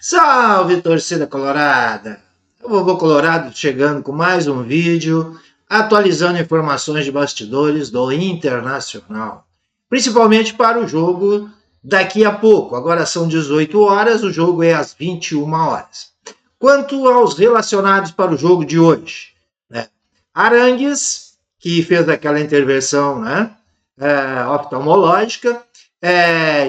Salve, torcida colorada! O Vovô Colorado chegando com mais um vídeo, atualizando informações de bastidores do Internacional, principalmente para o jogo daqui a pouco. Agora são 18 horas, o jogo é às 21 horas. Quanto aos relacionados para o jogo de hoje, né? Arangues, que fez aquela intervenção, né, oftalmológica,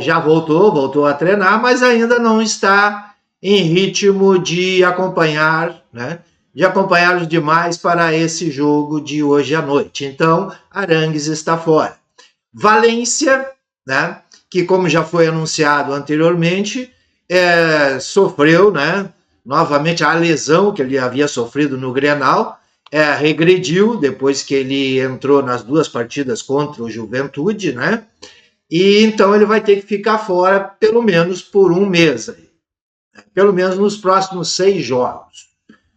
já voltou a treinar, mas ainda não está em ritmo de acompanhar, né? De acompanhar os demais para esse jogo de hoje à noite. Então, Arangues está fora. Valência, né? Que como já foi anunciado anteriormente, sofreu, né? Novamente a lesão que ele havia sofrido no Grenal, regrediu depois que ele entrou nas duas partidas contra o Juventude, né? E então ele vai ter que ficar fora pelo menos por um mês aí, pelo menos nos próximos 6 jogos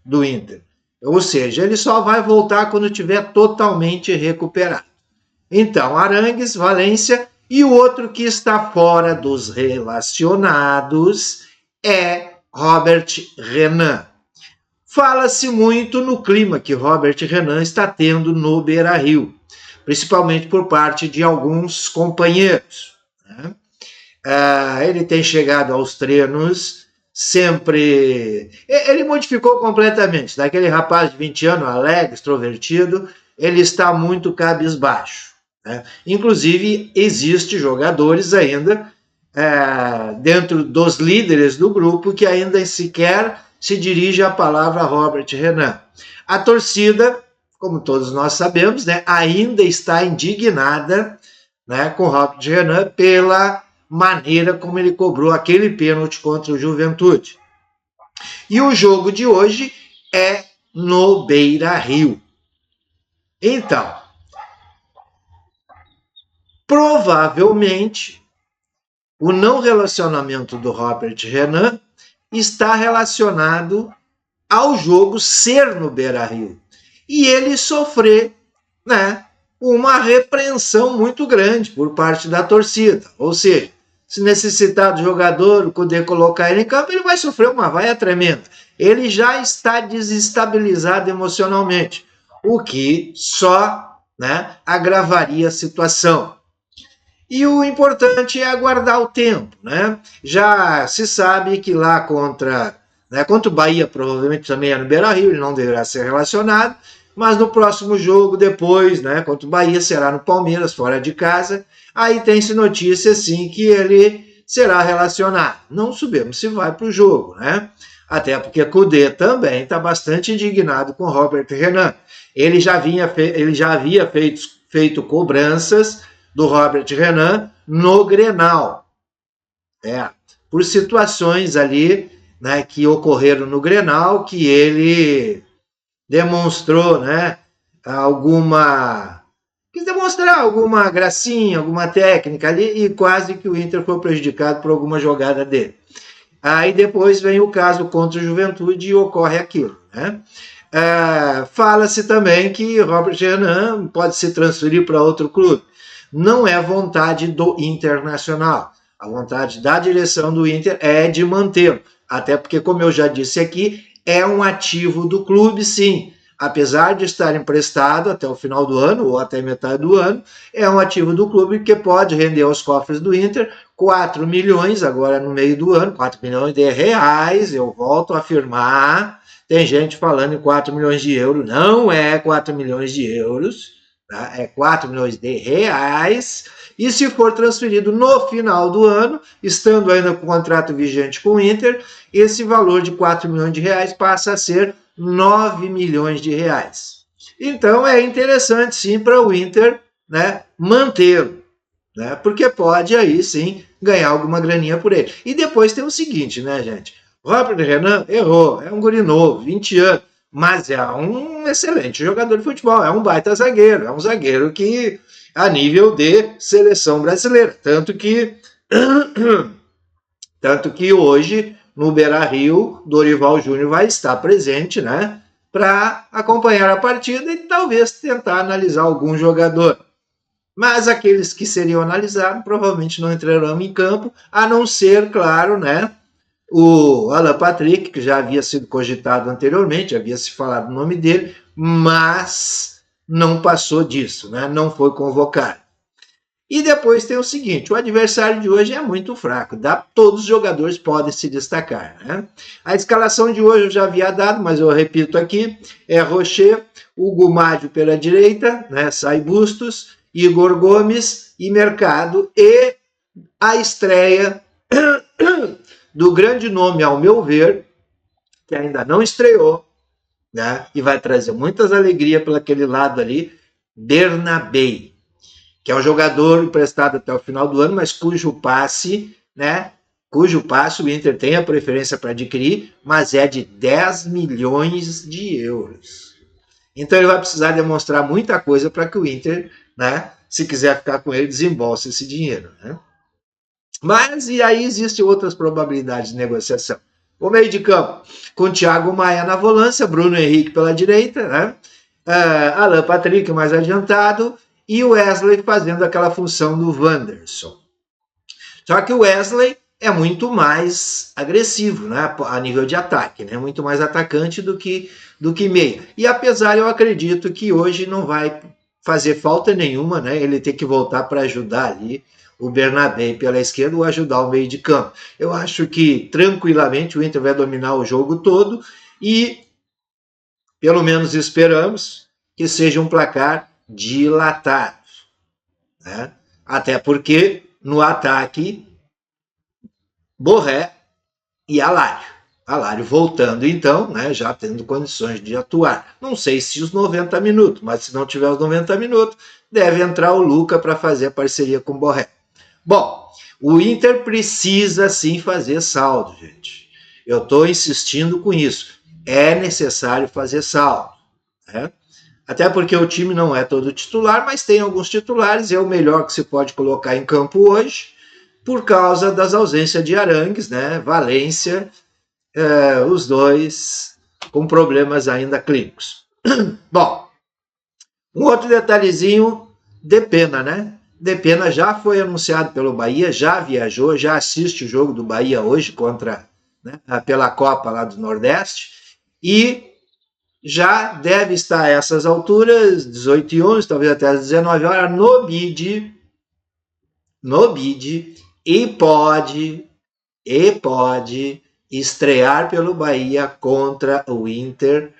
do Inter. Ou seja, ele só vai voltar quando estiver totalmente recuperado. Então, Arangues, Valência e o outro que está fora dos relacionados é Robert Renan. Fala-se muito no clima que Robert Renan está tendo no Beira-Rio, principalmente por parte de alguns companheiros, né? Ele tem chegado aos treinos sempre. Ele modificou completamente. Daquele rapaz de 20 anos, alegre, extrovertido, ele está muito cabisbaixo, né? Inclusive, existe jogadores ainda dentro dos líderes do grupo que ainda sequer se dirige a palavra Robert Renan. A torcida, como todos nós sabemos, né, ainda está indignada, né, com Robert Renan pela maneira como ele cobrou aquele pênalti contra o Juventude. E o jogo de hoje é no Beira-Rio. Então, provavelmente, o não relacionamento do Robert Renan está relacionado ao jogo ser no Beira-Rio. E ele sofrer, né, uma repreensão muito grande por parte da torcida. Ou seja, se necessitar do jogador, poder colocar ele em campo, ele vai sofrer uma vaia tremenda. Ele já está desestabilizado emocionalmente, o que só, né, agravaria a situação. E o importante é aguardar o tempo, né? Já se sabe que lá contra o Bahia, provavelmente também é no Beira-Rio, ele não deverá ser relacionado, mas no próximo jogo, depois, né, contra o Bahia, será no Palmeiras, fora de casa. Aí tem-se notícia, sim, que ele será relacionado. Não sabemos se vai para o jogo, né? Até porque Kudê também está bastante indignado com Robert Renan. Ele já havia feito cobranças do Robert Renan no Grenal, por situações ali, né, que ocorreram no Grenal, que ele demonstrou, né, quis demonstrar alguma gracinha, alguma técnica ali, e quase que o Inter foi prejudicado por alguma jogada dele. Aí depois vem o caso contra o Juventude e ocorre aquilo, né? Fala-se também que Robert Renan pode se transferir para outro clube. Não é vontade do Internacional. A vontade da direção do Inter é de mantê-lo. Até porque, como eu já disse aqui, é um ativo do clube, sim. Apesar de estar emprestado até o final do ano, ou até metade do ano, é um ativo do clube que pode render aos cofres do Inter 4 milhões, agora no meio do ano, 4 milhões de reais, eu volto a afirmar. Tem gente falando em 4 milhões de euros, não é 4 milhões de euros, tá? É 4 milhões de reais, e se for transferido no final do ano, estando ainda com o contrato vigente com o Inter, esse valor de 4 milhões de reais passa a ser 9 milhões de reais. Então é interessante sim para o Inter, né, mantê-lo, né, porque pode aí sim ganhar alguma graninha por ele. E depois tem o seguinte, né, gente? Robert Renan errou, é um guri novo, 20 anos, mas é um excelente jogador de futebol, é um baita zagueiro, é um zagueiro que a nível de seleção brasileira, tanto que hoje no Beira-Rio, Dorival Júnior vai estar presente, né, para acompanhar a partida e talvez tentar analisar algum jogador. Mas aqueles que seriam analisados provavelmente não entrarão em campo, a não ser, claro, né, o Alan Patrick, que já havia sido cogitado anteriormente, havia se falado o nome dele, mas não passou disso, né? Não foi convocado. E depois tem o seguinte, o adversário de hoje é muito fraco, todos os jogadores podem se destacar, né? A escalação de hoje eu já havia dado, mas eu repito aqui, é Rocher, Hugo Mádio pela direita, né? Sai Bustos, Igor Gomes e Mercado, e a estreia do grande nome, ao meu ver, que ainda não estreou, né? E vai trazer muitas alegrias pelo aquele lado ali, Bernabé, que é um jogador emprestado até o final do ano, mas cujo passe, né? Cujo passe o Inter tem a preferência para adquirir, mas é de 10 milhões de euros. Então ele vai precisar demonstrar muita coisa para que o Inter, né? Se quiser ficar com ele, desembolse esse dinheiro, né? Mas e aí existem outras probabilidades de negociação. O meio de campo, com Thiago Maia na volância, Bruno Henrique pela direita, né? Alan Patrick mais adiantado e o Wesley fazendo aquela função do Wanderson. Só que o Wesley é muito mais agressivo, né? A nível de ataque, né? Muito mais atacante do que meio. E apesar, eu acredito que hoje não vai fazer falta nenhuma, né? Ele ter que voltar para ajudar ali o Bernabé pela esquerda ou ajudar o meio de campo. Eu acho que tranquilamente o Inter vai dominar o jogo todo e pelo menos esperamos que seja um placar dilatado, né? Até porque no ataque Borré e Alário. Alário voltando então, né, já tendo condições de atuar. Não sei se os 90 minutos, mas se não tiver os 90 minutos, deve entrar o Luca para fazer a parceria com o Borré. Bom, o Inter precisa sim fazer saldo, gente. Eu estou insistindo com isso. É necessário fazer saldo, né? Até porque o time não é todo titular, mas tem alguns titulares, é o melhor que se pode colocar em campo hoje, por causa das ausências de Arangues, né? Valência, os dois com problemas ainda clínicos. Bom, um outro detalhezinho, Depena, né? Depena já foi anunciado pelo Bahia, já viajou, já assiste o jogo do Bahia hoje contra, né, pela Copa lá do Nordeste, e já deve estar a essas alturas, 18h11, talvez até às 19 horas, no BID, e pode estrear pelo Bahia contra o Inter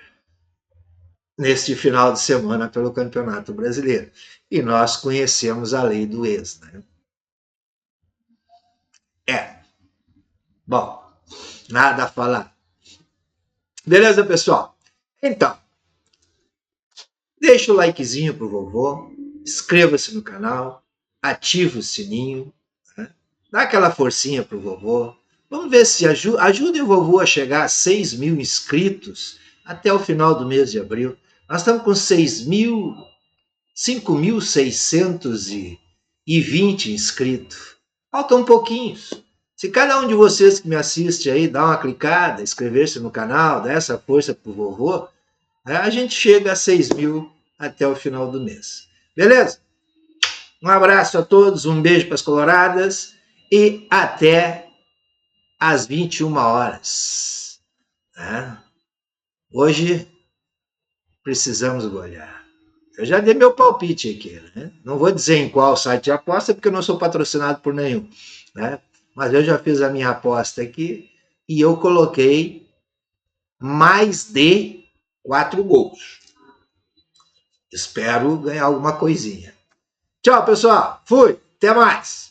neste final de semana pelo Campeonato Brasileiro. E nós conhecemos a lei do ex, né? Bom, nada a falar. Beleza, pessoal? Então, deixa o likezinho pro vovô, inscreva-se no canal, ativa o sininho, né? Dá aquela forcinha pro vovô. Vamos ver se ajude o vovô a chegar a 6 mil inscritos até o final do mês de abril. Nós estamos com 5.620 inscritos. Faltam pouquinhos. Se cada um de vocês que me assiste aí dá uma clicada, inscrever-se no canal, dá essa força pro vovô, né, a gente chega a 6 mil até o final do mês. Beleza? Um abraço a todos, um beijo para as coloradas e até às 21 horas. Né? Hoje precisamos golear. Eu já dei meu palpite aqui, né? Não vou dizer em qual site de aposta, porque eu não sou patrocinado por nenhum, né? Mas eu já fiz a minha aposta aqui e eu coloquei mais de 4 gols. Espero ganhar alguma coisinha. Tchau, pessoal. Fui. Até mais.